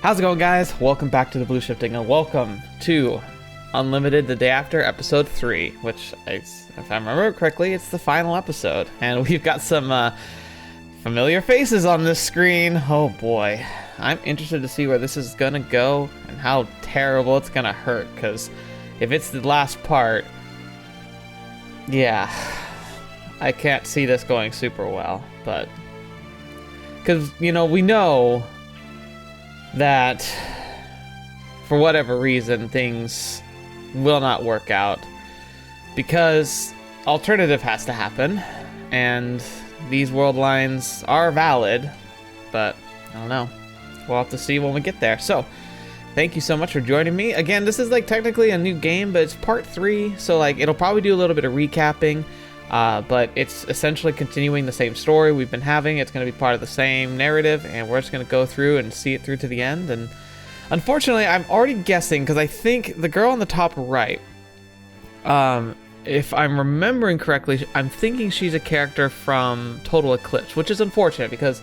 How's it going, guys? Welcome back to the Blue Shifting, and welcome to Unlimited the Day After, Episode 3, which, if I remember correctly, it's the final episode. And we've got some familiar faces on this screen. Oh boy. I'm interested to see where this is gonna go and how terrible it's gonna hurt, because if it's the last part, yeah, I can't see this going super well, but... Because, you know, we know that for whatever reason things will not work out because alternative has to happen, and these world lines are valid, but I don't know. We'll have to see when we get there. So thank you so much for joining me. Again, this is like technically a new game, but it's part 3, so like it'll probably do a little bit of recapping. But it's essentially continuing the same story we've been having. It's going to be part of the same narrative, and we're just going to go through and see it through to the end. And unfortunately, I'm already guessing, because I think the girl on the top right, if I'm remembering correctly, I'm thinking she's a character from Total Eclipse, which is unfortunate, because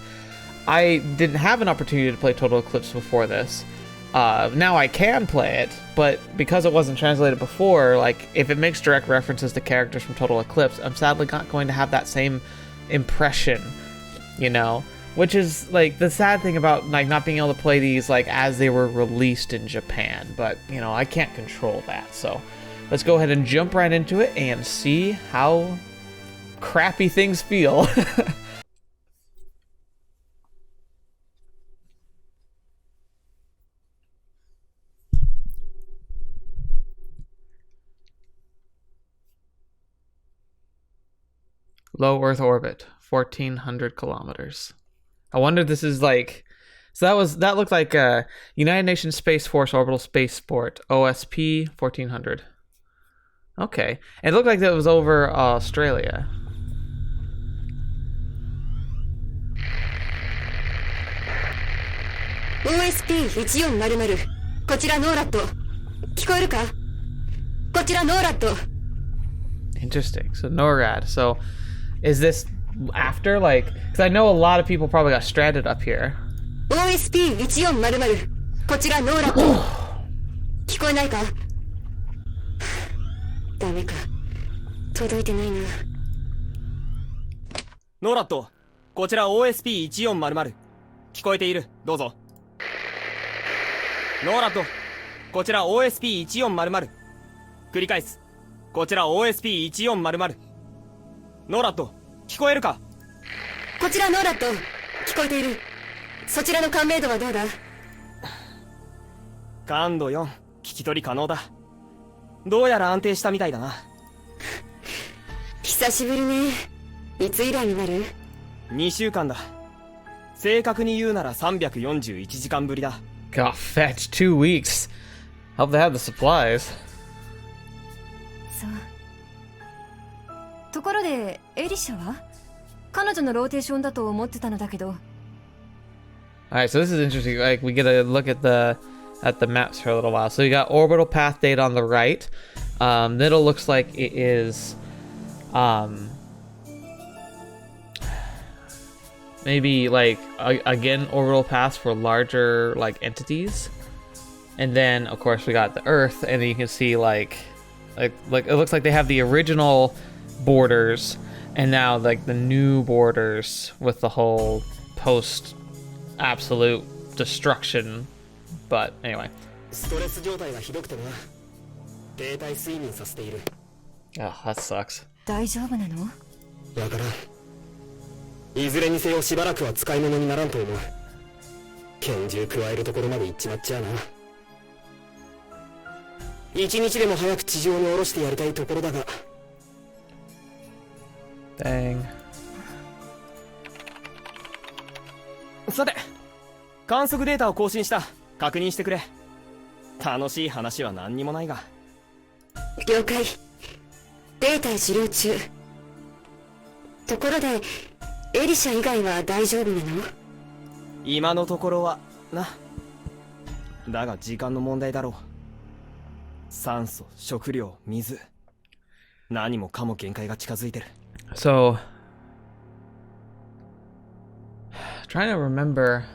I didn't have an opportunity to play Total Eclipse before this. Now I can play it, but because it wasn't translated before, like, if it makes direct references to characters from Total Eclipse, I'm sadly not going to have that same impression, you know? Which is, like, the sad thing about, like, not being able to play these, like, as they were released in Japan. But, you know, I can't control that, so let's go ahead and jump right into it and see how crappy things feel. Low Earth orbit, 1,400 kilometers. I wonder if this is like... So that looked like United Nations Space Force Orbital Spaceport, OSP 1400. Okay. And it looked like that was over Australia. OSP 1400. こちらノーラット。聞こえるか？こちらノーラット。 Interesting. So NORAD. So is this after, like, because I know a lot of people probably got stranded up here. OSP 1400. こちらノーラット。聞こえないか？ダメか。届いてないな。ノーラット、こちら OSP1400。聞こえている。どうぞ。ノーラット、こちら OSP1400。繰り返す。こちら OSP1400。ノーラット、聞こえるか？こちらノーラット。聞こえている。そちらの感明度はどうだ？感度4、聞き取り可能だ。どうやら安定したみたいだな。久しぶりね。いつ以来になる？2週間だ。正確に言うなら341時間ぶりだ。God, fetch 2 weeks. Hope they have the supplies. そう。ところでエリシャは？彼女のローテーションだと思ってたのだけど。Alright, so this is interesting. Like, we get a look at the maps for a little while. So you got orbital path data on the right. Middle looks like it is maybe like again orbital paths for larger like entities. And then of course we got the Earth, and then you can see like it looks like they have the original borders and now like the new borders with the whole post absolute destruction. But anyway. Oh, that sucks. 大丈夫なの？わからん。いずれにせよしばらくは使い物にならんと思う。拳銃加えるところまで行っちまっちゃうな。一日でも早く地上に下ろしてやりたいところだが。Dang. さて、観測データを更新した。確認してくれ。楽しい話は何にもないが。了解。データ受領中。ところで、エリシャ以外は大丈夫なの？今のところはな。だが時間の問題だろう。酸素、食料、水。何もかも限界が近づいてる。So, trying to remember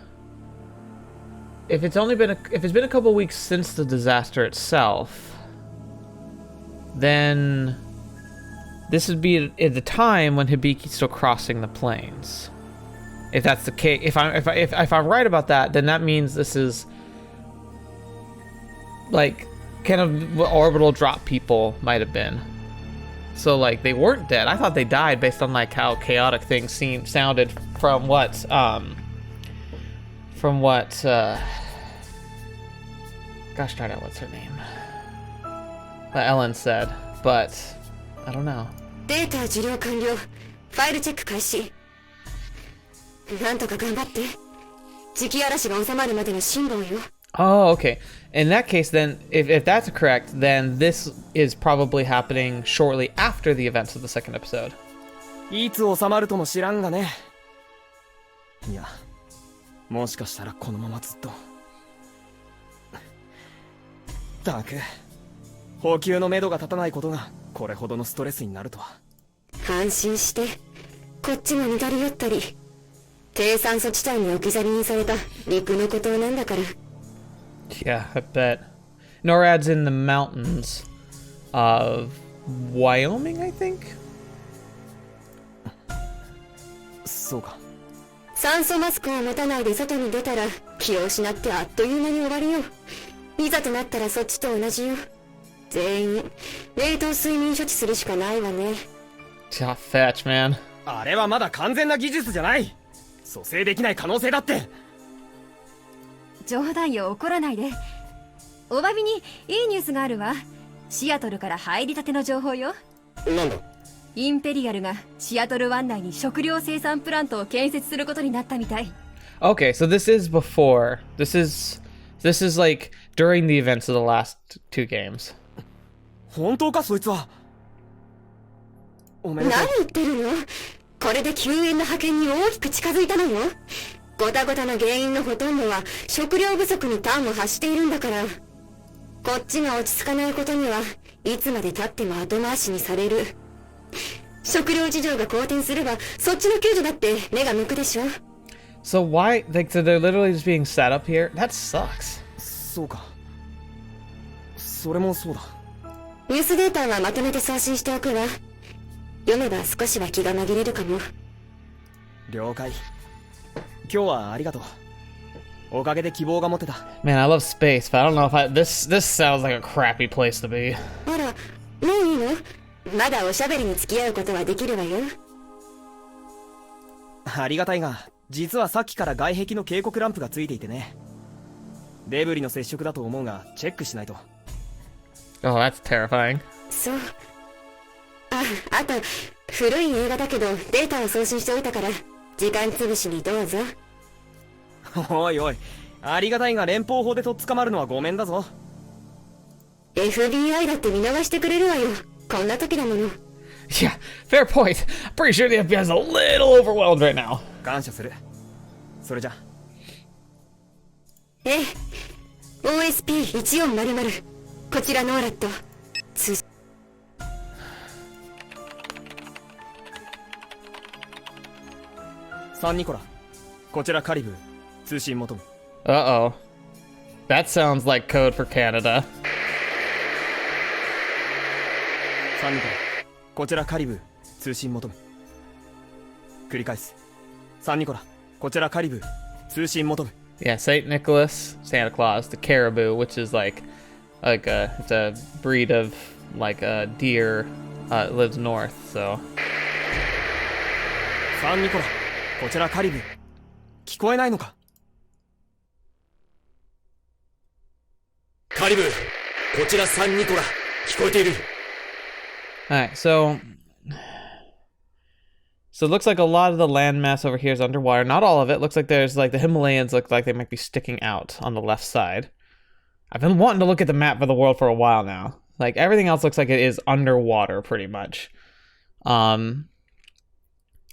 if it's been a couple weeks since the disaster itself, then this would be at the time when Hibiki's still crossing the plains. If that's the case, if I'm right about that, then that means this is like kind of what Orbital drop people might have been. So like they weren't dead. I thought they died based on like how chaotic things sounded from what gosh darn it, what's her name? What Ellen said, but I don't know. データ受領完了。ファイルチェック開始。なんとか頑張って。磁気嵐が収まるまでの辛抱よ。 Oh, okay. In that case, then, if that's correct, then this is probably happening shortly after the events of the second episode. いつ収まるとも知らんがね。いや、もしかしたらこのままずっと。たく、補給のめどが立たないことがこれほどのストレスになるとは。安心して、こっちも似たり寄ったり。低酸素地帯に置き去りにされた陸の孤島なんだから。 Yeah, I bet. NORAD's in the mountains of Wyoming, I think? そうか。酸素マスクを持たないで外に出たら気を失ってあっという間に終わりよ。いざとなったらそっちと同じよ。全員冷凍睡眠処置するしかないわね。Yeah, fetch, man. あれはまだ完全な技術じゃない。蘇生できない可能性だって。冗談よ、怒らないで。お詫びにいいニュースがあるわ。シアトルから入りたての情報よ。なんだ。インペリアルがシアトル湾内に食料生産プラントを建設することになったみたい。Okay, so this is before. This is like during the events of the last two games. 本当かそいつは。おめでとう。何言ってるの？これで救援の派遣に大きく近づいたのよ。ごたごたの原因のほとんどは食料不足に端を発しているんだから。こっちが落ち着かないことにはいつまで経っても後回しにされる。食料事情が好転すればそっちの救助だって目が向くでしょ。So why, like, so they're literally just being set up here? That sucks. そうか。それもそうだ。ニュースデータはまとめて送信しておくわ。読めば少しは気が紛れるかも。了解。今日はありがとう。おかげで希望が持てた。Man, I love space, but I don't know if this sounds like a crappy place to be. あら、もういいの？まだおしゃべりに付き合うことはできるわよ。ありがたいが、実はさっきから外壁の警告ランプがついていてね。デブリの接触だと思うが、チェックしないと。Oh, that's terrifying. そう。あと、古い映画だけどデータを送信しておいたから、時間つぶしにどうぞ。おいおい、ありがたいが連邦法でとっ捕まるのはごめんだぞ。FBI だって見逃してくれるわよ。こんな時だもの。Yeah, fair point. I'm pretty sure the FBI is a little overwhelmed right now. 感謝する。それじゃ。ええ。OSP1400。こちらノーラット。サンニコラ。こちらカリブー。通信求む。Uh-oh. That sounds like code for Canada. サンニコラ。こちらカリブー。通信求む。繰り返す。サンニコラ。こちらカリブー。通信求む。Yeah, St. Nicholas, Santa Claus, the caribou, which is like it's a breed of like a deer, lives north, so. サンニコラ。こちらカリブー。聞こえないのか？カリブー、こちらサンニコラ。聞こえている。Alright, so it looks like a lot of the landmass over here is underwater. Not all of it. Looks like there's like the Himalayas look like they might be sticking out on the left side. I've been wanting to look at the map for the world for a while now. Like everything else looks like it is underwater pretty much.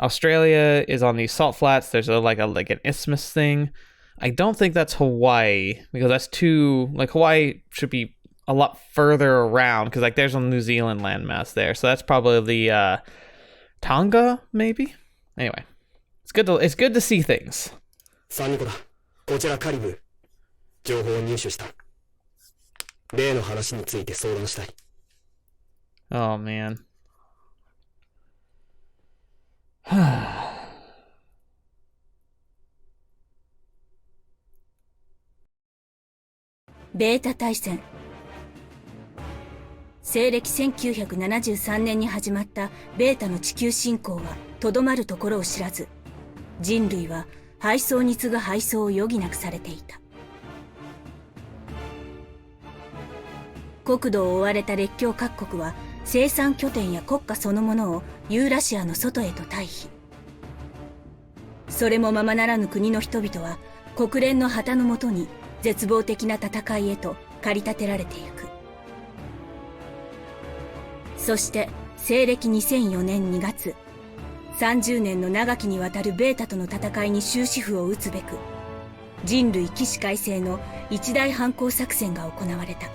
Australia is on these salt flats. There's like an isthmus thing. I don't think that's Hawaii because that's too like Hawaii should be a lot further around because like there's a New Zealand landmass there. So that's probably the Tonga maybe. Anyway, it's good to see things. サンニコラ、こちらカリブー。情報を入手した。例の話について相談したい。Oh man. ベータ大戦。西暦1973年に始まったベータの地球侵攻はとどまるところを知らず、人類は敗走に次ぐ敗走を余儀なくされていた。国土を追われた列強各国は生産拠点や国家そのものをユーラシアの外へと退避。それもままならぬ国の人々は国連の旗のもとに絶望的な戦いへと駆り立てられていく。そして西暦2004年2月、30年の長きにわたるベータとの戦いに終止符を打つべく、人類起死回生の一大反攻作戦が行われた。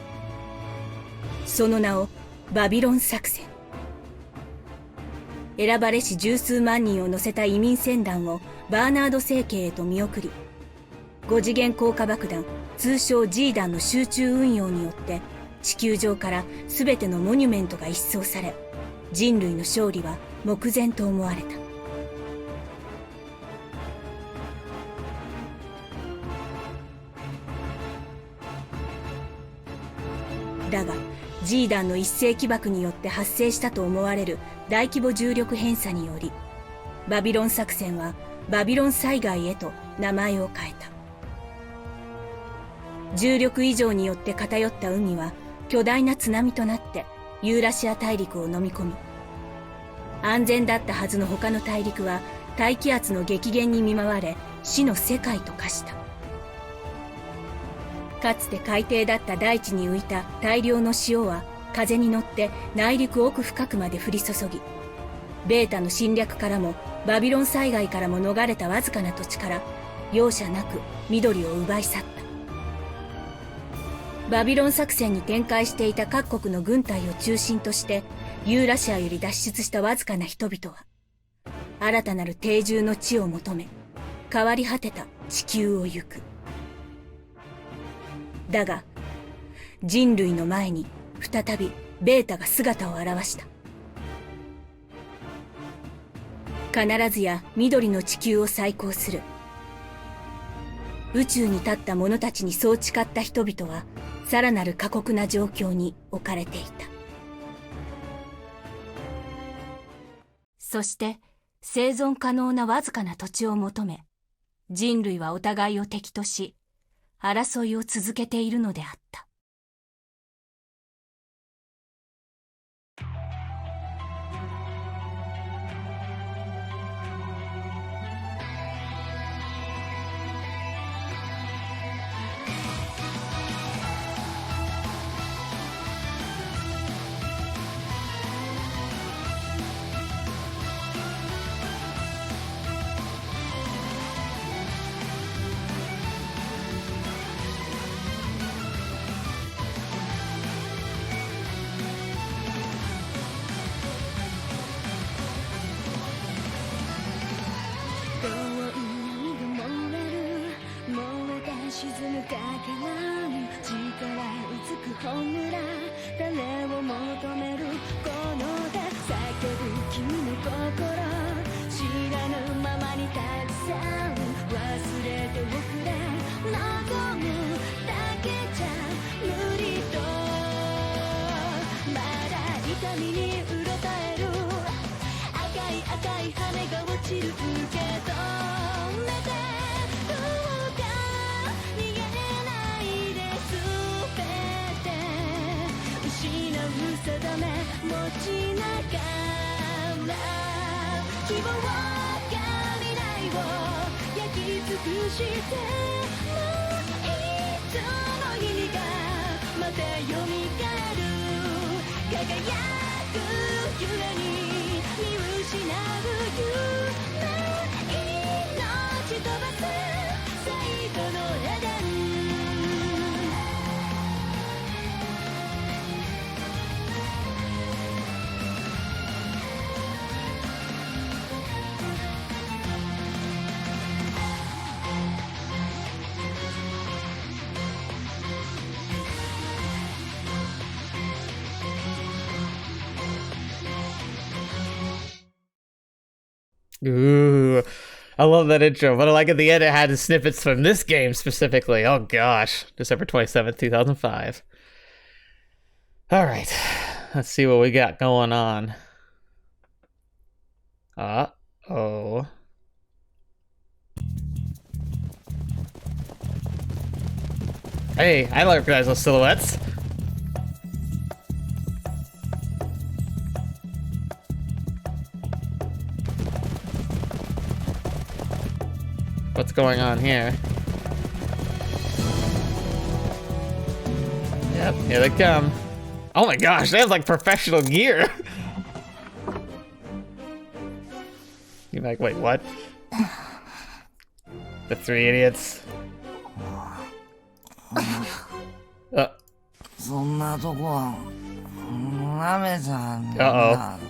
その名をバビロン作戦。選ばれし十数万人を乗せた移民船団をバーナード政権へと見送り、5次元降下爆弾通称 G 弾の集中運用によって地球上から全てのモニュメントが一掃され、人類の勝利は目前と思われた。だが G 弾の一斉起爆によって発生したと思われる大規模重力偏差により、バビロン作戦はバビロン災害へと名前を変えた。重力異常によって偏った海は巨大な津波となってユーラシア大陸を飲み込み、安全だったはずの他の大陸は大気圧の激減に見舞われ死の世界と化した。かつて海底だった大地に浮いた大量の塩は風に乗って内陸奥深くまで降り注ぎ、ベータの侵略からもバビロン災害からも逃れたわずかな土地から容赦なく緑を奪い去った。バビロン作戦に展開していた各国の軍隊を中心としてユーラシアより脱出したわずかな人々は新たなる定住の地を求め変わり果てた地球を行く。だが人類の前に再びベータが姿を現した。必ずや緑の地球を再興する。宇宙に立った者たちにそう誓った人々はさらなる過酷な状況に置かれていた。そして生存可能なわずかな土地を求め、人類はお互いを敵とし争いを続けているのであった。沈むかけらに力うつく炎種を求めるこの手叫ぶ君の心知らぬままにたくさん忘れておくれ望むだけじゃ無理とまだ痛みにうろたえる赤い赤い羽が落ちる受け止めて定め持ちながら希望が未来を焼き尽くしてもういつの日々がまた蘇る輝くゆえに見失う夢命飛ばす最後のエデン Ooh, I love that intro, but I like at the end it had snippets from this game specifically. Oh gosh, December 27th, 2005. All right, let's see what we got going on. Uh-oh. Hey, I recognize those silhouettes. What's going on here? Yep, here they come. Oh my gosh, they have like professional gear. You're like, wait, what? The three idiots. Uh-oh.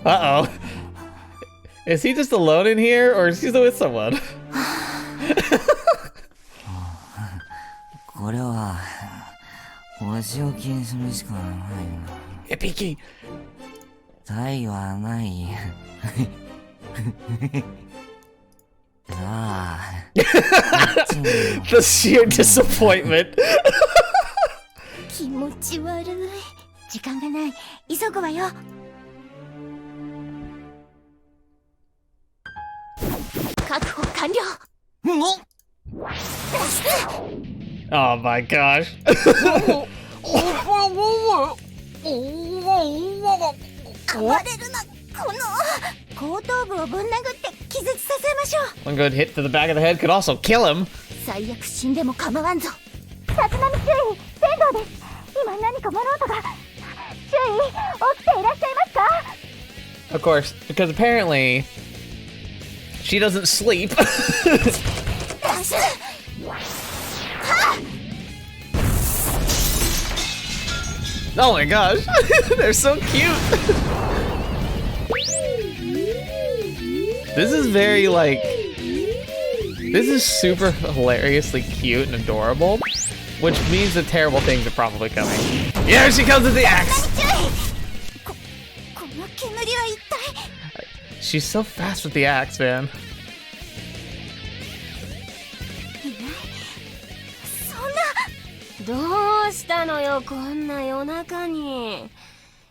Uh-oh. Is he just alone in here, or is he still with someone? Hibiki! The sheer disappointment. 気持ち悪い。時間がない。急ぐわよ。確保完了。Oh my gosh. 暴れるな、この後頭部をぶん殴って気絶させましょう。 One good hit to the back of the head could also kill him. 最悪死んでも構わんぞ。立浪注意、船頭です。今何か物音が。注意、起きていらっしゃいますか？ Of course, because apparently she doesn't sleep. Oh my gosh, they're so cute. This is very like, this is super hilariously cute and adorable, which means that terrible things are probably coming. Here she comes with the axe. She's so fast with the axe, man. どうしたのよ、こんな夜中に。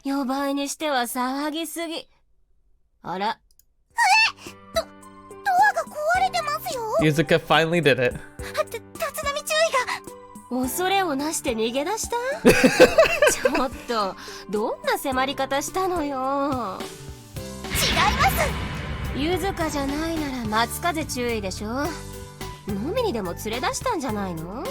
呼ばいにしては騒ぎすぎ。あら。ドアが壊れてますよ。Yuzuka finally did it. 立浪注意が。恐れをなして逃げ出した？ちょっと、どんな迫り方したのよ。違います。ゆずかじゃないなら松風注意でしょ。飲みにでも連れ出したんじゃないの？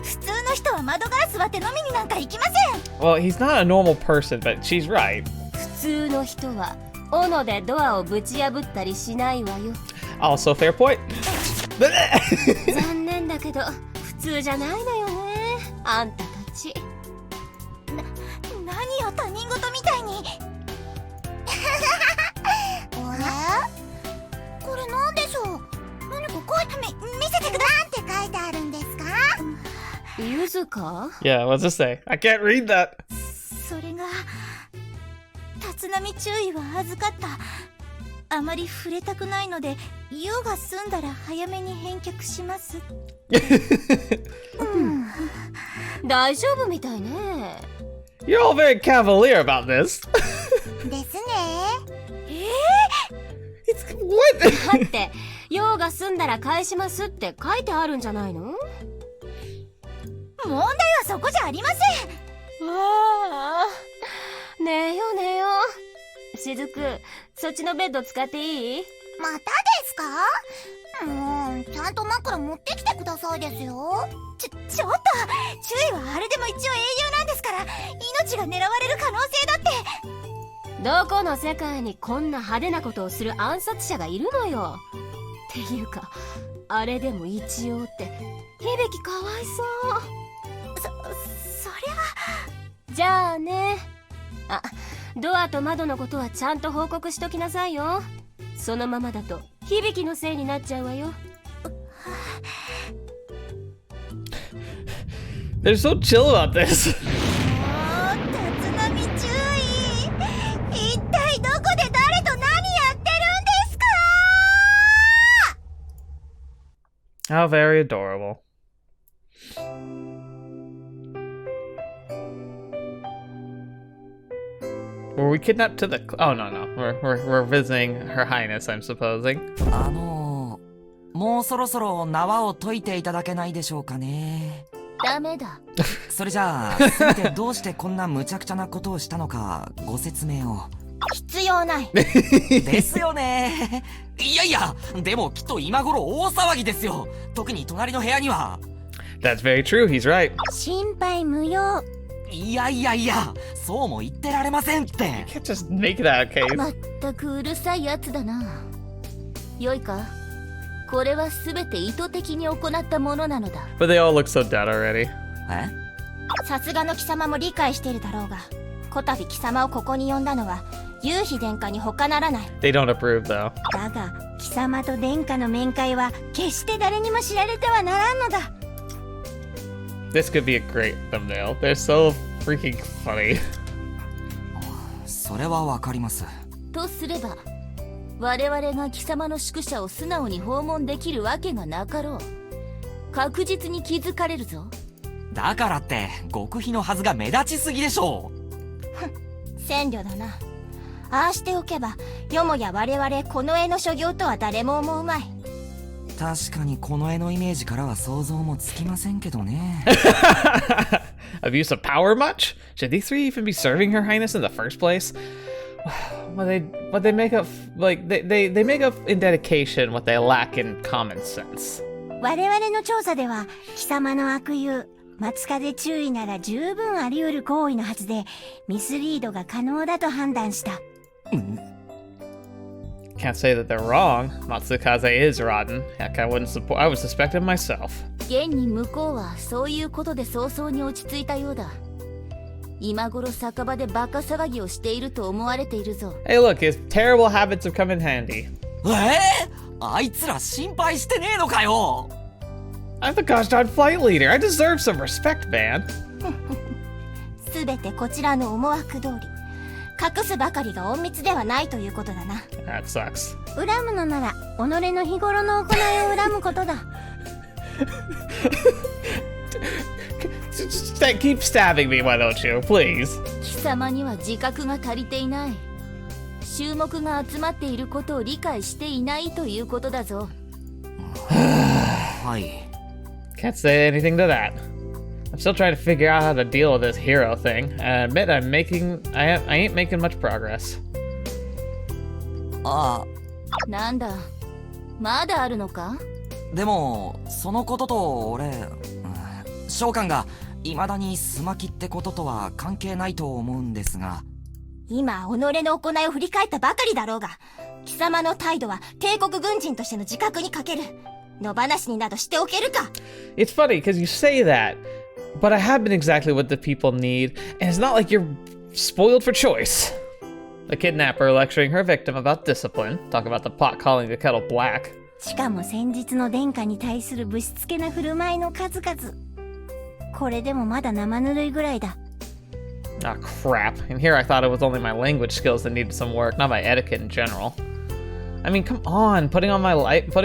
普通の人は窓ガラス割って飲みになんか行きません。Well, he's not a normal person, but she's right. 普通の人は斧でドアをぶち破ったりしないわよ。Also, fair point. 残念だけど普通じゃないのよね、あんたたち。何よ、他人事みたいに。これなんでしょう。何か見せてください。なんて書いてあるんですか？ゆずか？ Yeah, what's it say? I can't read that. それが立浪注意は預かった。あまり触れたくないので、用が済んだら早めに返却します。大丈夫みたいね。You're all very cavalier about this. ですね。What? だって用が済んだら返しますって書いてあるんじゃないの？問題はそこじゃありません。ああ、寝よ寝よ。しずく、そっちのベッド使っていい？またですか？ちゃんと枕持ってきてくださいですよ。ちょっと、注意はあれでも一応英雄なんですから、命が狙われる可能性だって。どこの世界にこんな派手なことをする暗殺者がいるのよ。っていうか、あれでも一応って、響かわいそう。そりゃ。じゃあね。あ、ドアと窓のことはちゃんと報告しときなさいよ。そのままだと響のせいになっちゃうわよ。They're so chill about this. 立浪注意。一体どこで誰と何やってるんですか？ How very adorable. Were we kidnapped to the... Oh, no. We're visiting Her Highness, I'm supposing. もうそろそろ縄を解いていただけないでしょうかね。ダメだ。それじゃあ、せめてどうしてこんな無茶苦茶なことをしたのかご説明を。必要ない。ですよね。いやいや、でもきっと今頃大騒ぎですよ。特に隣の部屋には。That's very true, he's right. 心配無用。いや、そうも言ってられませんって。Can't just make that case. まったくうるさいやつだな。よいか、これはすべて意図的に行ったものなのだ。But they all look so dead already. え？さすがの貴様も理解しているだろうが、こたび貴様をここに呼んだのはユーヒ殿下に他ならない。They don't approve, though. だが貴様と殿下の面会は決して誰にも知られてはならんのだ。This could be a great thumbnail. They're so freaking funny. それはわかります。とすれば、我々が貴様の宿舎を素直に訪問できるわけがなかろう。確実に気づかれるぞ。だからって極秘のはずが目立ちすぎでしょう。千慮だな。ああしておけば、よもや我々この絵の所業とは誰も思うまい。確かにこの絵のイメージからは想像もつきませんけどね。Abuse of power much? Should these three even be serving Her Highness in the first place? But they make up like they make up in dedication what they lack in common sense. 我々の調査では貴様の悪友松風注意なら十分あり得る行為のはずでミスリードが可能だと判断した。Can't say that they're wrong. Matsukaze is rotten. Heck, I would suspect it myself. 現に向こうはそういうことで早々に落ち着いたようだ。今頃酒場でバカ騒ぎをしていると思われているぞ。Hey, look, his terrible habits have come in handy. あいつら心配してねえのかよ。I'm the gosh darn flight leader. I deserve some respect, man. すべてこちらの思惑通り。隠すばかりが隠密ではないということだな。That sucks. 恨むのなら己の日頃の行いを恨むことだ。Just keep stabbing me, why don't you, please? 貴様には自覚が足りていない。衆目が集まっていることを理解していないということだぞ。はい。Can't say anything to that. I'm still trying to figure out how to deal with this hero thing. I admit I ain't making much progress. ああ。なんだ、まだあるのか？でもそのことと俺、召喚が未だにスマキってこととは関係ないと思うんですが。今己の行いを振り返ったばかりだろうが、貴様の態度は帝国軍人としての自覚に欠ける。野放しになどしておけるか。 It's funny because you say that, but I have been exactly what the people need, and it's not like you're spoiled for choice. The kidnapper lecturing her victim about discipline. Talk about the pot calling the kettle black. しかも先日の殿下に対するぶしつけな振る舞いの数々。これでもまだ生ぬるいぐらいだ。Ah, crap. And here I thought it was only my language skills that needed some work, not my etiquette in general. I mean, come on, putting my life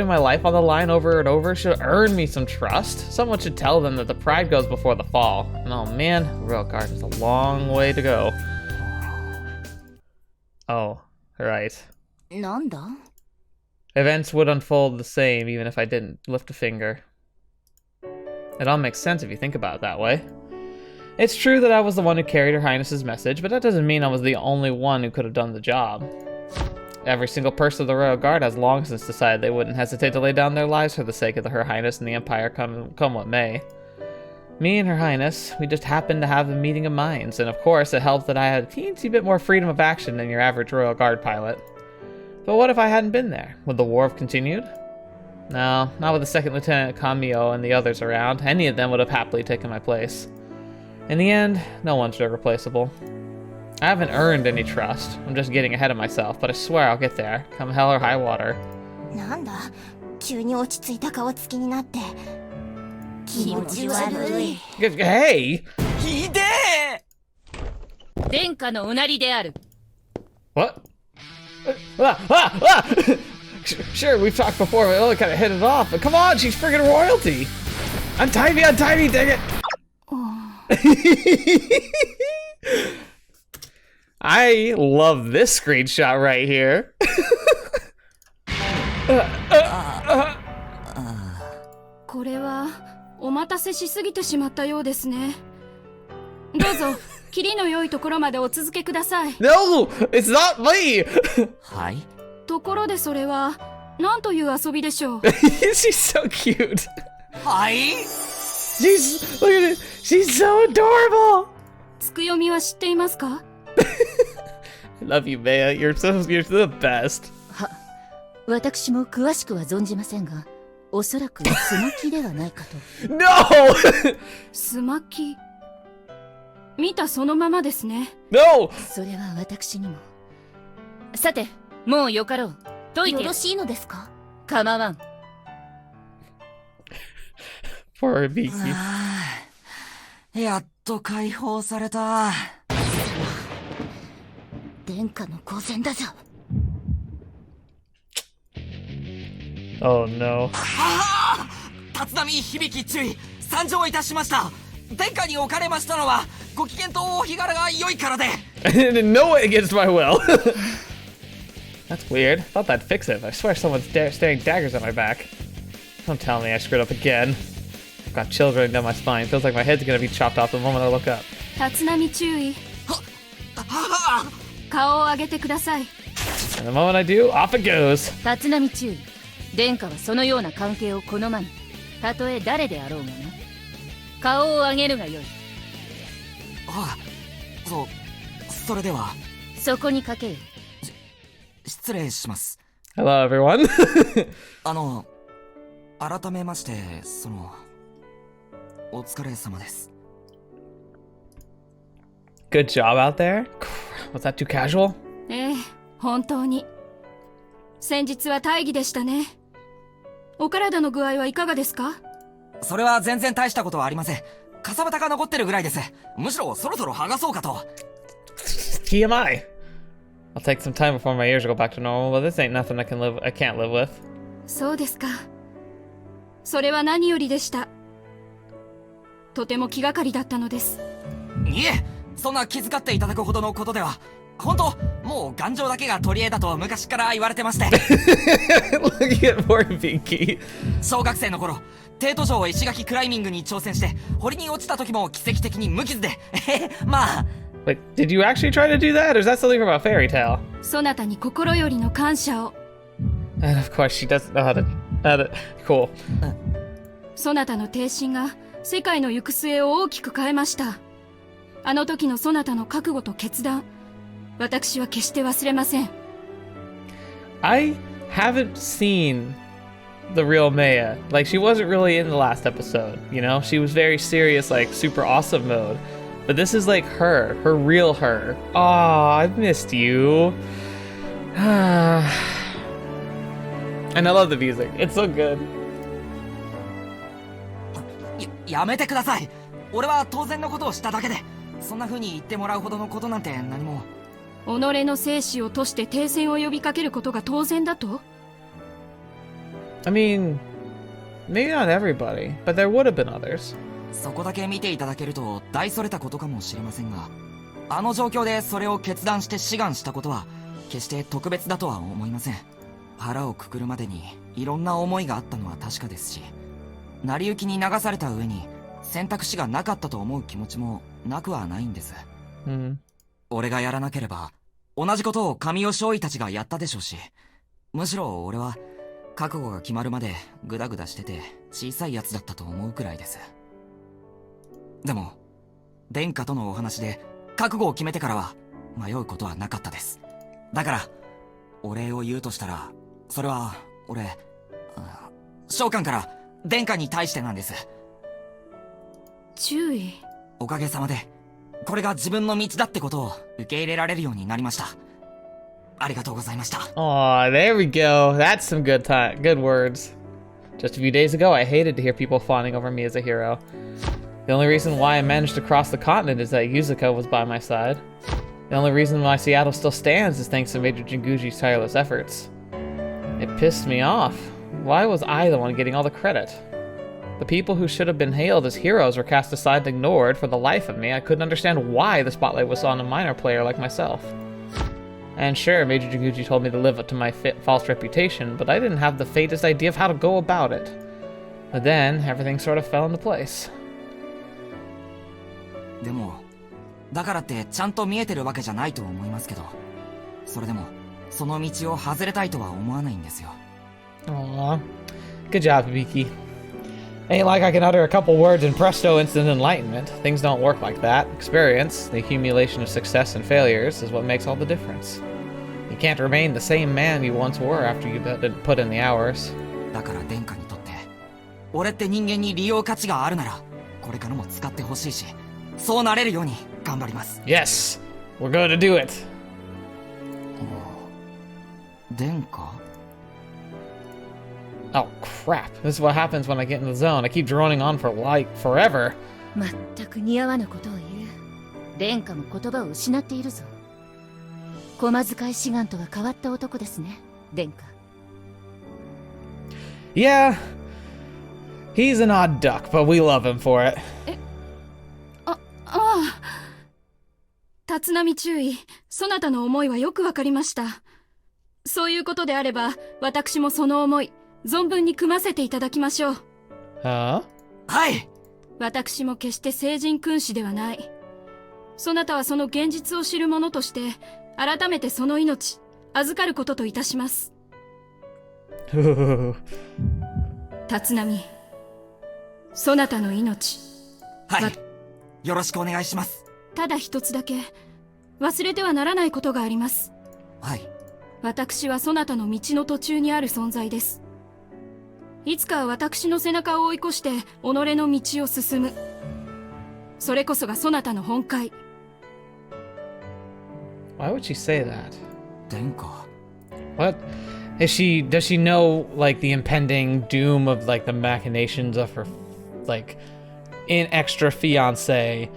on the line over and over should earn me some trust. Someone should tell them that the pride goes before the fall. And oh man, the Royal Guard is a long way to go. Oh, right. なんだ? Events would unfold the same even if I didn't lift a finger. It all makes sense if you think about it that way. It's true that I was the one who carried Her Highness's message, but that doesn't mean I was the only one who could have done the job. Every single person of the Royal Guard has long since decided they wouldn't hesitate to lay down their lives for the sake of Her Highness and the Empire come what may. Me and Her Highness, we just happened to have a meeting of minds, and of course it helped that I had a teensy bit more freedom of action than your average Royal Guard pilot. But what if I hadn't been there? Would the war have continued? No, not with the Second Lieutenant Kamio and the others around. Any of them would have happily taken my place. In the end, no one's irreplaceable. I haven't earned any trust. I'm just getting ahead of myself, but I swear I'll get there, come hell or high water. なんだ、急に落ち着いた顔つきになって。気持ち悪い。Hey! ひでえ！殿下のおなりである。What? Sure, we've talked before, but only kind of hit it off. But come on, she's friggin' royalty. Untie me, dang it. I love this screenshot right here. これはお待たせしすぎてしまったようですね。どうぞキリの良いところまでお続けください。No, it's not me. はい。ところでそれは何という遊びでしょう。She's so cute. はい。Look at it. She's so adorable. つく読みは知っていますか？ I love you, Maya. You're the best. は、私も詳しくは存じませんが、おそらくスマキではないかと。No! スマキ。見たそのままですね。No! それは私にも。さて、もうよかろう。解いてよろしいのですか？構わん。Poor Hibiki. やっと解放された。殿下の御前だぞ。Oh no. 立浪響注意、参上いたしました。殿下に置かれましたのはご機嫌とお日柄が良いからで。No way against my will. That's weird. Thought that'd fix it. I swear someone's staring daggers at my back. Don't tell me I screwed up again. I've got chills running down my spine. Feels like my head's gonna be chopped off the moment I look up. 立浪注意。顔を上げてください。 And the moment I do, off it goes. 立浪注意。殿下はそのような関係を好まぬ。たとえ誰であろうがな。顔を上げるがよい。あ、それでは。そこにかけよ。失礼します。Hello, everyone. 改めまして、お疲れ様です。Good job out there. Was that too casual? ええ、本当に。先日は大儀でしたね。お体の具合はいかがですか？それは全然大したことはありません。かさぶたが残ってるぐらいです。むしろそろそろ剥がそうかと。TMI. I'll take some time before my ears go back to normal, but this ain't nothing I can't live with. そうですか。それは何よりでした。とても気がかりだったのです。いえ、そんな気遣っていただくほどのことでは。本当、もう頑丈だけが取り柄だと昔から言われてまして。Look at poor Hibiki. 小学生の頃、帝都城石垣クライミングに挑戦して堀に落ちた時も奇跡的に無傷で。まあ。Wait, did you actually try to do that, or is that something from a fairy tale? そなたに心よりの感謝を。And of course she doesn't know how to. Cool. そなたの挺身が世界の行く末を大きく変えました。あの時のそなたの覚悟と決断、私は決して忘れません。I haven't seen the real Maya. Like, she wasn't really in the last episode, you know? She was very serious, like, super awesome mode. But this is like her real her. Aw, I've missed you. And I love the music. It's so good. やめてください。俺は当然のことをしただけで、そんな風に言ってもらうほどのことなんて何も。己の生死を賭して停戦を呼びかけることが当然だと？ I mean, maybe not everybody, but there would have been others. そこだけ見ていただけると大それたことかもしれませんが、あの状況でそれを決断して志願したことは決して特別だとは思いません。腹をくくるまでにいろんな思いがあったのは確かですし、成り行きに流された上に選択肢がなかったと思う気持ちもなくはないんです。俺がやらなければ同じことを神尾少尉たちがやったでしょうし、むしろ俺は覚悟が決まるまでグダグダしてて小さいやつだったと思うくらいです。でも殿下とのお話で覚悟を決めてからは迷うことはなかったです。だからお礼を言うとしたら、それは俺召喚から殿下に対してなんです。注意。おかげさまでこれが自分の道だってことを受け入れられるようになりました。ありがとうございました。Aw, there we go. That's some good words. Just a few days ago, I hated to hear people fawning over me as a hero. The only reason why I managed to cross the continent is that Yuzuka was by my side. The only reason why Seattle still stands is thanks to Major Jinguji's tireless efforts. It pissed me off. Why was I the one getting all the credit? The people who should have been hailed as heroes were cast aside and ignored. For the life of me, I couldn't understand why the spotlight was on a minor player like myself. And sure, Major Jinguji told me to live up to my false reputation, but I didn't have the faintest idea of how to go about it. But then, everything sort of fell into place. でも、だからってちゃんと見えてるわけじゃないと思いますけど、それでも、その道を外れたいとは思わないんですよ。Aww. Good job, Hibiki. Ain't like I can utter a couple words and presto instant enlightenment. Things don't work like that. Experience, the accumulation of success and failures, is what makes all the difference. You can't remain the same man you once were after you put in the hours. だから殿下にとって、俺って人間に利用価値があるなら、これからも使ってほしいし、そうなれるように頑張ります。Yes! We're going to do it! 殿下? Oh crap, this is what happens when I get in the zone. I keep droning on for like forever. 全く似合わぬことを言う。殿下も言葉を失っているぞ。駒遣い志願とは変わった男ですね、殿下。Yeah, he's an odd duck, but we love him for it. 立浪注意。そなたの思いはよくわかりました。そういうことであれば、私もその思い、存分に組ませていただきましょう。Huh? はい。私も決して聖人君子ではない。そなたはその現実を知る者として、改めてその命、預かることといたします。立浪、そなたの命。はい。よろしくお願いします。ただ一つだけ、忘れてはならないことがあります。はい。私はそなたの道の途中にある存在です。いつかは私の背中を追い越して己の道を進む。それこそがそなたの本懐。Why would she say that? 殿下. What? Does she know, like, the impending doom of, like, the machinations of her, like, in extra fiancé,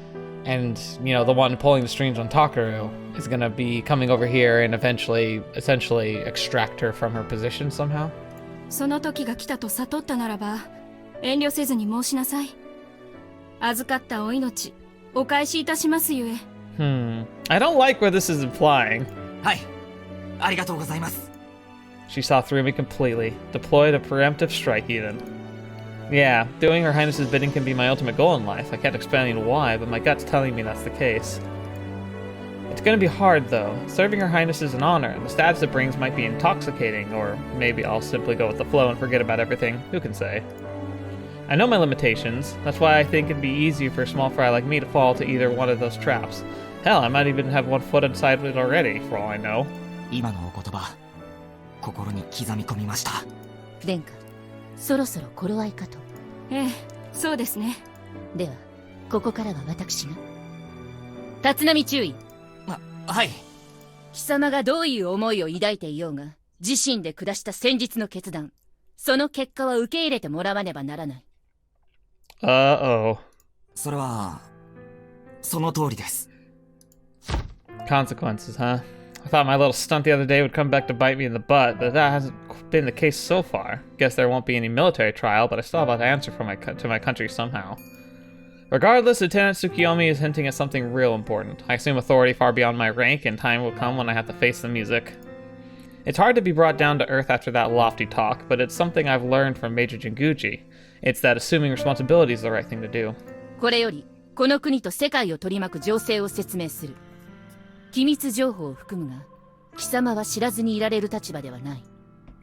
and, you know, the one pulling the strings on Takaru is gonna be coming over here and eventually, essentially, extract her from her position somehow? その時が来たと悟ったならば、遠慮せずに申しなさい。預かったお命、お返しいたしますゆえ。I don't like what this is implying. はい。ありがとうございます。She saw through me completely. Deployed a preemptive strike even. Yeah, doing Her Highness's bidding can be my ultimate goal in life. I can't explain why, but my gut's telling me that's the case. It's gonna be hard, though. Serving Her Highness is an honor, and the status it brings might be intoxicating, or maybe I'll simply go with the flow and forget about everything. Who can say? I know my limitations. That's why I think it'd be easy for a small fry like me to fall to either one of those traps. Hell, I might even have one foot inside it already, for all I know. 今のお言葉、心に刻み込みました。殿下、そろそろ頃合いかと。ええ、そうですね。では、ここからは私が。立浪注意。はい。貴様がどういう思いを抱いていようが、自身で下した先日の決断、その結果は受け入れてもらわねばならない。Uh-oh. それは、その通りです。Consequences, huh? I thought my little stunt the other day would come back to bite me in the butt, but that hasn't been the case so far. Guess there won't be any military trial, but I still have to answer to my country somehow. Regardless, Lieutenant Tsukiyomi is hinting at something real important. I assume authority far beyond my rank, and time will come when I have to face the music. It's hard to be brought down to earth after that lofty talk, but it's something I've learned from Major Jinguji. It's that assuming responsibility is the right thing to do. これより、この国と世界を取り巻く情勢を説明する。機密情報を含むが、貴様は知らずにいられる立場ではない。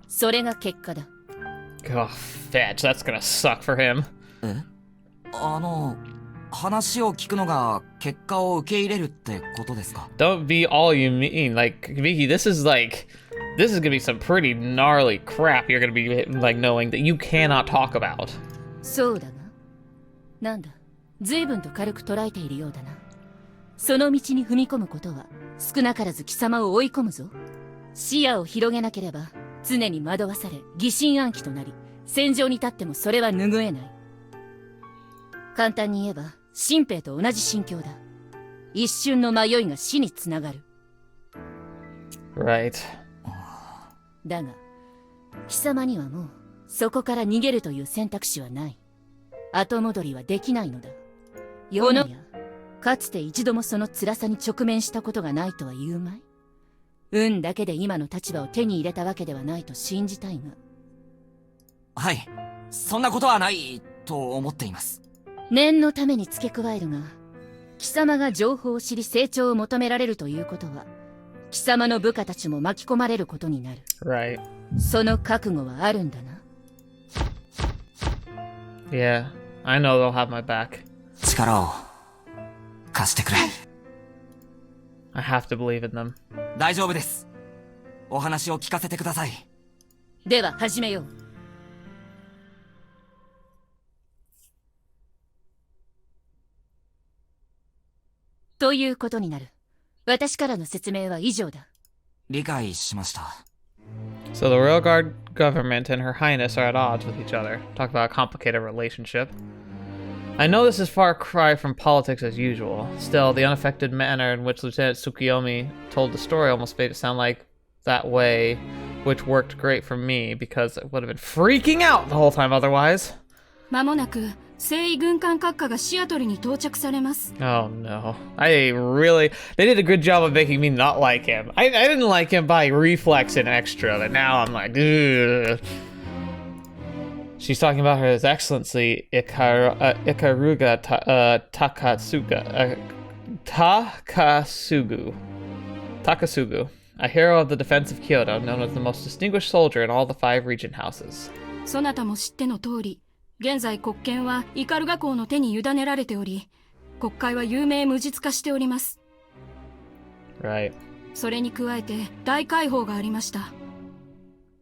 それが結果だ。Oh, fetch, that's gonna suck for him. 話を聞くのが結果を受け入れるってことですか? Don't be all you mean. Like, Hibiki, this is gonna be some pretty gnarly crap you're gonna be, like, knowing that you cannot talk about. そうだが、なんだ、随分と軽く捉えているようだな。その道に踏み込むことは、少なからず貴様を追い込むぞ。視野を広げなければ、常に惑わされ、疑心暗鬼となり、戦場に立ってもそれは拭えない。簡単に言えば、新兵と同じ心境だ。一瞬の迷いが死につながる。Right. だが、貴様にはもうそこから逃げるという選択肢はない。後戻りはできないのだ。世のやかつて一度もその辛さに直面したことがないとは言うまい。運だけで今の立場を手に入れたわけではないと信じたいが。はい、そんなことはないと思っています。念のために付け加えるが、貴様が情報を知り成長を求められるということは、貴様の部下たちも巻き込まれることになる。Right. その覚悟はあるんだな。Yeah, I know they'll have my back. 力を貸してくれ。I have to believe in them. 大丈夫です。お話を聞かせてください。では始めよう。ということになる。私からの説明は以上だ。理解しました。So the Royal Guard government and Her Highness are at odds with each other. Talk about a complicated relationship. I know this is far cry from politics as usual. Still, the unaffected manner in which Lieutenant Tsukiyomi told the story almost made it sound like that way, which worked great for me because I would have been freaking out the whole time otherwise. 間もなく征夷軍艦閣下がシアトルに到着されます。 Oh no. They did a good job of making me not like him. I didn't like him by reflex and extra, but now I'm like, ugh. She's talking about His Excellency Ikaruga Takasugu, a hero of the defense of Kyoto, known as the most distinguished soldier in all the 5 regent houses. そなたも知っての通り、現在国権はイカルガ公の手に委ねられており、国会は有名無実化しております。 Right. それに加えて大解放がありました。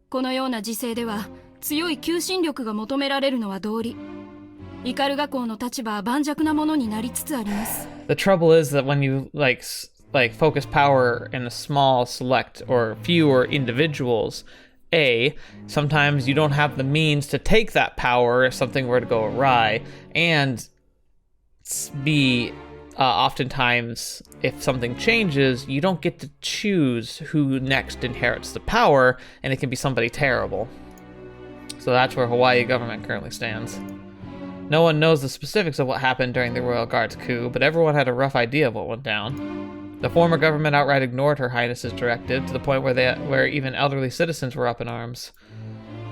このような時勢では強い求心力が求められるのは道理。イカルガ公の立場は盤石なものになりつつあります。 The trouble is that when you like focus power in a small select or fewer individuals, sometimes you don't have the means to take that power if something were to go awry, and B, oftentimes if something changes, you don't get to choose who next inherits the power, and it can be somebody terrible. So that's where Hawaii government currently stands. No one knows the specifics of what happened during the Royal Guard's coup, but everyone had a rough idea of what went down. The former government outright ignored Her Highness's directive to the point where even elderly citizens were up in arms.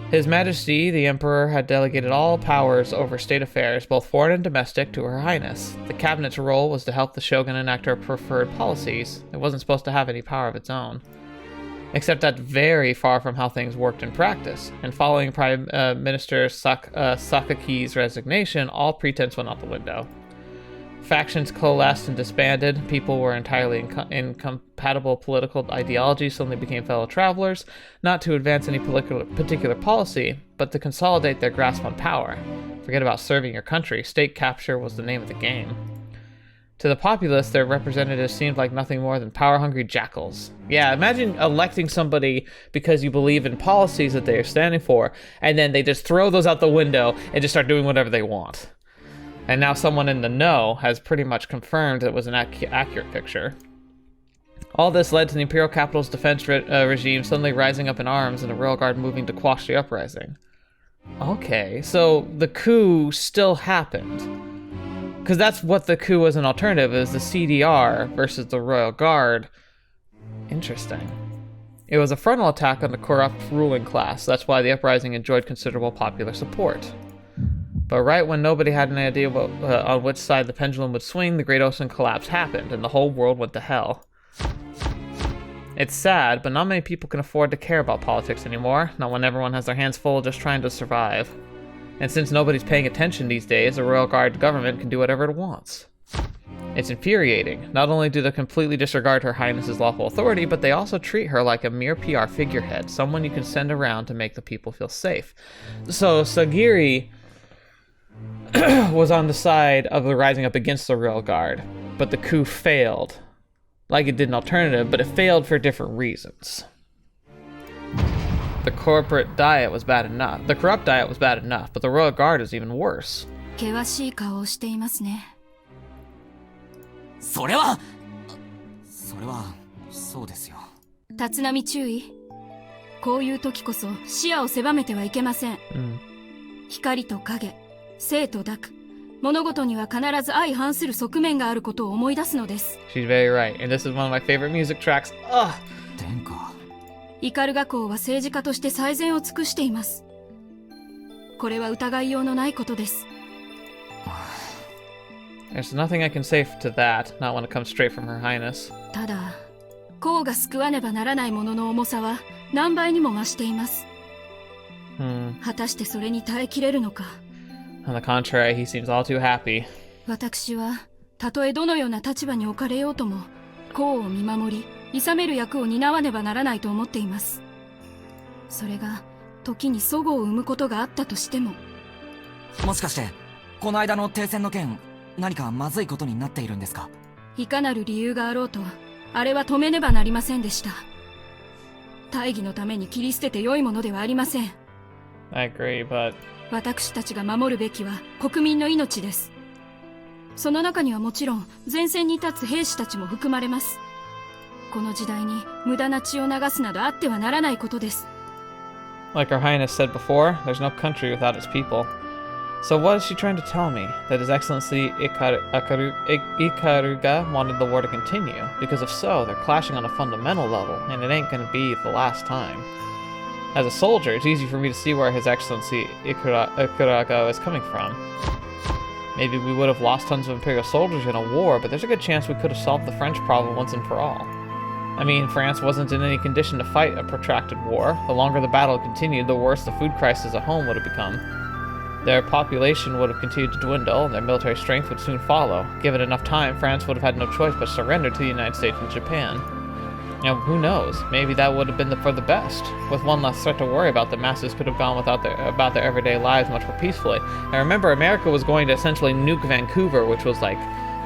His Majesty, the Emperor, had delegated all powers over state affairs, both foreign and domestic, to Her Highness. The cabinet's role was to help the shogun enact her preferred policies. It wasn't supposed to have any power of its own. Except that's very far from how things worked in practice. And following Prime Minister Sakaki's resignation, all pretense went out the window. Factions coalesced and disbanded. People were entirely incompatible political ideologies suddenly became fellow travelers, not to advance any particular policy, but to consolidate their grasp on power. Forget about serving your country. State capture was the name of the game. To the populace, their representatives seemed like nothing more than power-hungry jackals. Yeah, imagine electing somebody because you believe in policies that they are standing for, and then they just throw those out the window and just start doing whatever they want. And now someone in the know has pretty much confirmed it was an accurate picture. All this led to the Imperial capital's defense regime suddenly rising up in arms and the Royal Guard moving to quash the uprising. Okay, so the coup still happened. Because that's what the coup as an alternative is, the CDR versus the Royal Guard. Interesting. It was a frontal attack on the corrupt ruling class. That's why the uprising enjoyed considerable popular support. But right when nobody had an idea on which side the pendulum would swing, the Great Ocean collapse happened, and the whole world went to hell. It's sad, but not many people can afford to care about politics anymore, not when everyone has their hands full just trying to survive. And since nobody's paying attention these days, the Royal Guard government can do whatever it wants. It's infuriating. Not only do they completely disregard Her Highness's lawful authority, but they also treat her like a mere PR figurehead, someone you can send around to make the people feel safe. So Sagiri was on the side of the rising up against the Royal Guard, but the coup failed. Like it did an alternative, but it failed for different reasons. The corporate diet was bad enough. The corrupt diet was bad enough, but the Royal Guard is even worse. 険しい顔をしていますね。それはそうですよ。立浪注意。こういう時こそ視野を狭めてはいけません。光と影、正と濁、物事には必ず相反する側面があることを思い出すのです。 She's very right, and this is one of my favorite music tracks. Ugh. 殿下。イカルガ公は政治家として最善を尽くしています。これは疑いようのないことです。 There's nothing I can say to that, not when it comes straight from Her Highness. ただ公が救わねばならないものの重さは何倍にも増しています。果たしてそれに耐えきれるのか。 On the contrary, he seems all too happy. 私はたとえどのような立場に置かれようとも公を見守り諌める役を担わねばならないと思っています。それが時に齟齬を生むことがあったとしても。もしかしてこの間の停戦の件、何かまずいことになっているんですか？いかなる理由があろうとあれは止めねばなりませんでした。大義のために切り捨てて良いものではありません。 I agree, but 私たちが守るべきは国民の命です。その中にはもちろん前線に立つ兵士たちも含まれます。この時代に無駄な血を流すなどあってはならないことです。 like Her Highness said before, there's no country without its people. So what is she trying to tell me? That His Excellency Ikaruga wanted the war to continue? Because if so, they're clashing on a fundamental level, and it ain't gonna be the last time. As a soldier, it's easy for me to see where His Excellency Ikaruga is coming from. Maybe we would have lost tons of Imperial soldiers in a war, but there's a good chance we could have solved the French problem once and for all. I mean, France wasn't in any condition to fight a protracted war. The longer the battle continued, the worse the food crisis at home would have become. Their population would have continued to dwindle, and their military strength would soon follow. Given enough time, France would have had no choice but surrender to the United States and Japan. Now, who knows? Maybe that would have been for the best. With one less threat to worry about, the masses could have gone about their everyday lives much more peacefully. Now, remember, America was going to essentially nuke Vancouver, which was like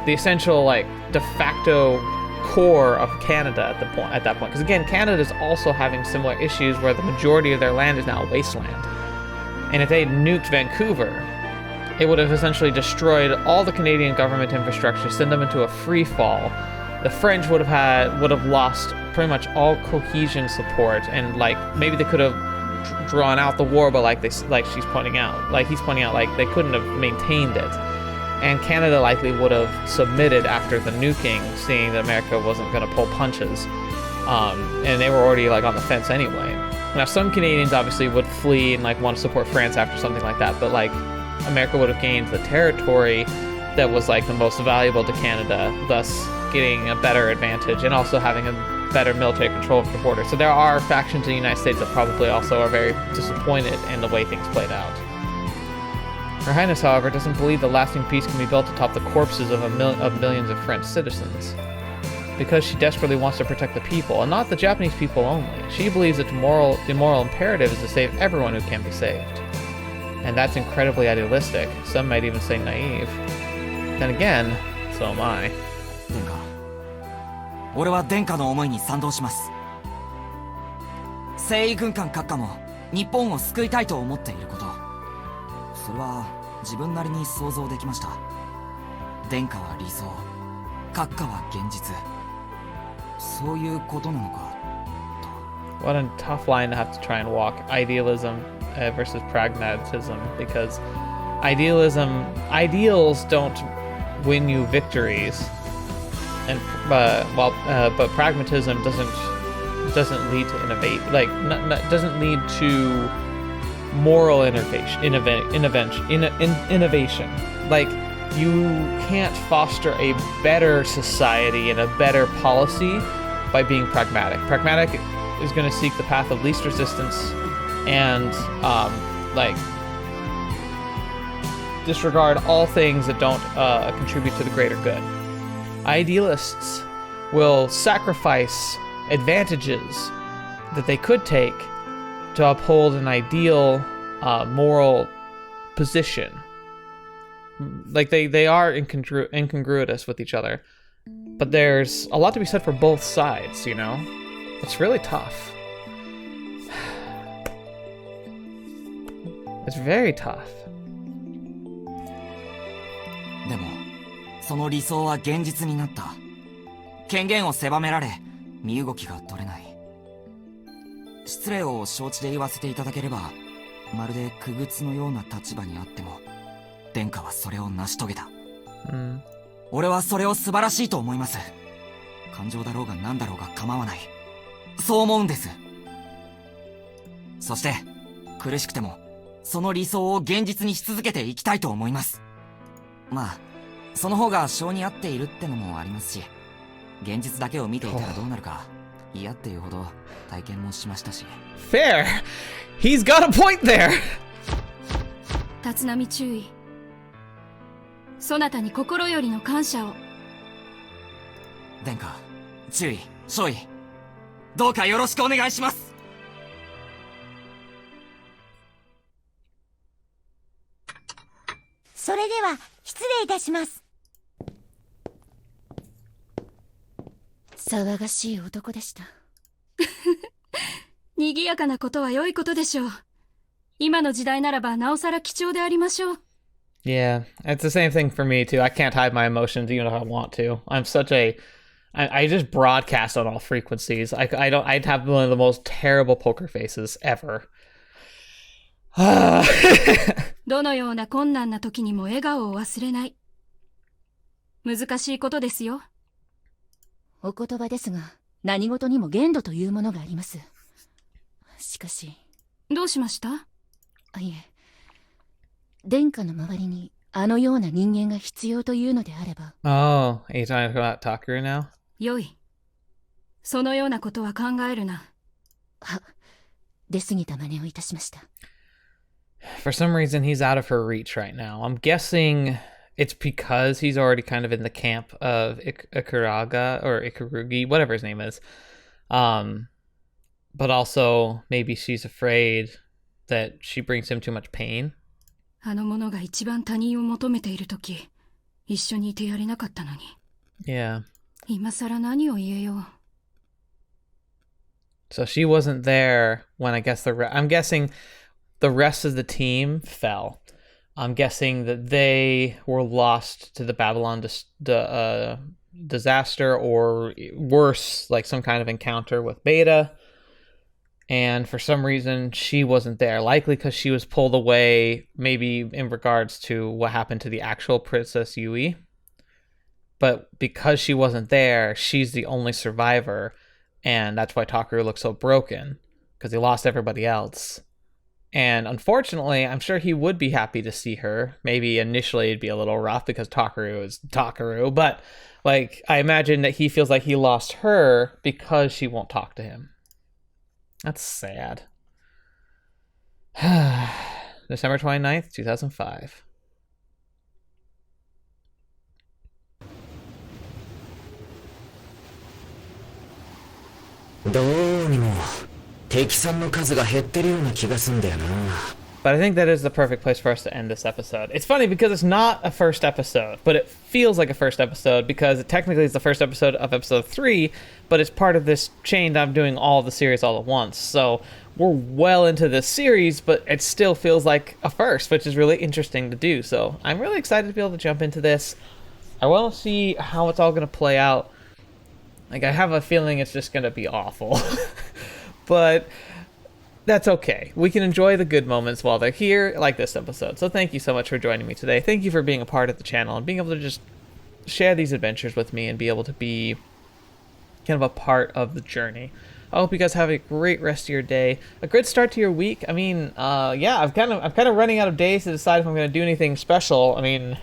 the essential, like, de facto core of Canada at that point. Because again, Canada is also having similar issues where the majority of their land is now a wasteland. And if they nuked Vancouver, it would have essentially destroyed all the Canadian government infrastructure, send them into a free fall. The French would have lost pretty much all cohesion support, and like maybe they could have drawn out the war, but he's pointing out, like they couldn't have maintained it. And Canada likely would have submitted after the nuking, seeing that America wasn't going to pull punches, and they were already like on the fence anyway. Now, some Canadians obviously would flee and like want to support France after something like that, but like America would have gained the territory that was like the most valuable to Canada, thus getting a better advantage and also having a better military control of the border. So there are factions in the United States that probably also are very disappointed in the way things played out. Her Highness, however, doesn't believe that lasting peace can be built atop the corpses of millions of French citizens. Because she desperately wants to protect the people, and not the Japanese people only. She believes that the moral imperative is to save everyone who can be saved. And that's incredibly idealistic. Some might even say naive. Then again, so am I. 殿下、俺は殿下の思いに賛同します。征夷軍艦閣下も日本を救いたいと思っていること、それは自分なりに想像できました。殿下は理想、閣下は現実、そういうことなのかと。 What a tough line to have to try and walk. Idealism versus pragmatism, because ideals don't win you victories, and but pragmatism doesn't lead to doesn't lead to moral innovation. Like, you can't foster a better society and a better policy by being pragmatic. Pragmatic is going to seek the path of least resistance and disregard all things that don't contribute to the greater good. Idealists will sacrifice advantages that they could take to uphold an ideal moral position. Like, they are incongruous with each other, but there's a lot to be said for both sides, you know? It's really tough. It's very tough. でも、その理想は現実になった。権限を狭められ、身動きが取れない。失礼を承知で言わせていただければ、まるで傀儡のような立場にあっても殿下はそれを成し遂げた。俺はそれを素晴らしいと思います。感情だろうが何だろうが構わない、そう思うんです。そして苦しくてもその理想を現実にし続けていきたいと思います。まあその方が性に合っているってのもありますし、現実だけを見ていたらどうなるか嫌っていうほど体験もしましたし。 Fair. He's got a point there. 立浪注意。そなたに心よりの感謝を。殿下、注意、少尉、どうかよろしくお願いします。それでは失礼いたします。騒がしい男でした。賑やかなことは良いことでしょう。今の時代ならばなおさら貴重でありましょう。Yeah, it's the same thing for me too. I can't hide my emotions even if I want to. I'm such a I just broadcast on all frequencies. I'd have one of the most terrible poker faces ever. どのような困難な時にも笑顔を忘れない。難しいことですよ。お言葉ですが、何事にも限度というものがあります。しかし。どうしました？いえ、殿下の周りにあのような人間が必要というのであれば。Oh, are you talking about Takeru now? よい。そのようなことは考えるな。は、出過ぎた真似をいたしました。For some reason, he's out of her reach right now. I'm guessing it's because he's already kind of in the camp of Ikuraga or Ikurugi, whatever his name is. But also, maybe she's afraid that she brings him too much pain. あの者が一番他人を求めているとき、一緒にいてやれなかったのに。Yeah. 今さら何を言えよう。So she wasn't there when I guess I'm guessing the rest of the team fell. I'm guessing that they were lost to the Babylon disaster, or worse, like some kind of encounter with Beta. And for some reason, she wasn't there. Likely because she was pulled away, maybe in regards to what happened to the actual Princess Yuuhi. But because she wasn't there, she's the only survivor. And that's why Takeru looks so broken, because he lost everybody else. And unfortunately, I'm sure he would be happy to see her. Maybe initially it'd be a little rough because Takeru is Takeru. But like, I imagine that he feels like he lost her because she won't talk to him. That's sad. December 29th, 2005. どうにも敵さんの数が減ってるような気がすんだよな。 But I think that is the perfect place for us to end this episode. It's funny because it's not a first episode, but it feels like a first episode because it technically is the first episode of episode 3, but it's part of this chain that I'm doing all of the series all at once. So we're well into this series, but it still feels like a first, which is really interesting to do. So I'm really excited to be able to jump into this. I want to see how it's all going to play out. Like, I have a feeling it's just going to be awful. But that's okay. We can enjoy the good moments while they're here, like this episode. So thank you so much for joining me today. Thank you for being a part of the channel and being able to just share these adventures with me and be able to be kind of a part of the journey. I hope you guys have a great rest of your day, a good start to your week. I mean, yeah, I'm kind of running out of days to decide if I'm going to do anything special. I mean,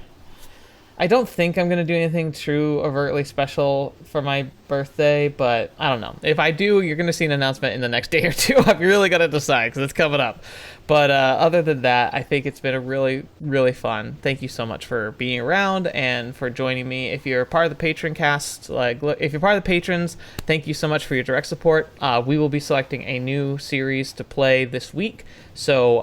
I don't think I'm going to do anything too overtly special for my birthday, but I don't know. If I do, you're going to see an announcement in the next day or two. I've really got to decide because it's coming up. But other than that, I think it's been a really, really fun. Thank you so much for being around and for joining me. If you're part of the patron cast, if you're part of the patrons, thank you so much for your direct support. We will be selecting a new series to play this week. So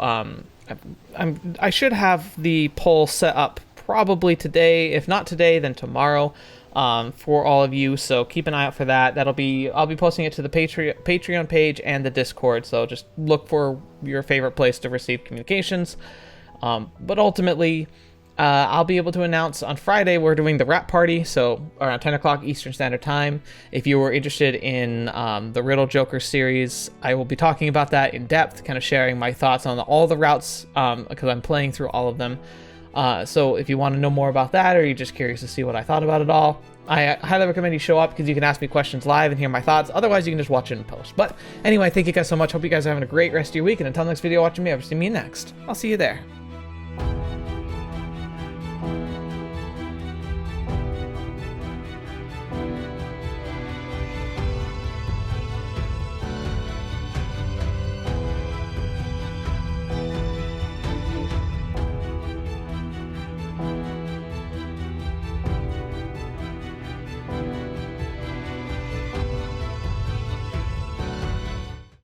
I should have the poll set up probably today. If not today, then tomorrow, for all of you. So keep an eye out for that. I'll be posting it to the Patreon page and the Discord. So just look for your favorite place to receive communications. But ultimately, I'll be able to announce on Friday we're doing the wrap party, so around 10 o'clock Eastern Standard Time. If you were interested in the Riddle Joker series, I will be talking about that in depth, kind of sharing my thoughts on all the routes, because I'm playing through all of them. So if you want to know more about that, or you're just curious to see what I thought about it all, I highly recommend you show up, because you can ask me questions live and hear my thoughts. Otherwise, you can just watch it in post. But anyway, thank you guys so much. Hope you guys are having a great rest of your week. And until next video watching me, I've seen me next. I'll see you there.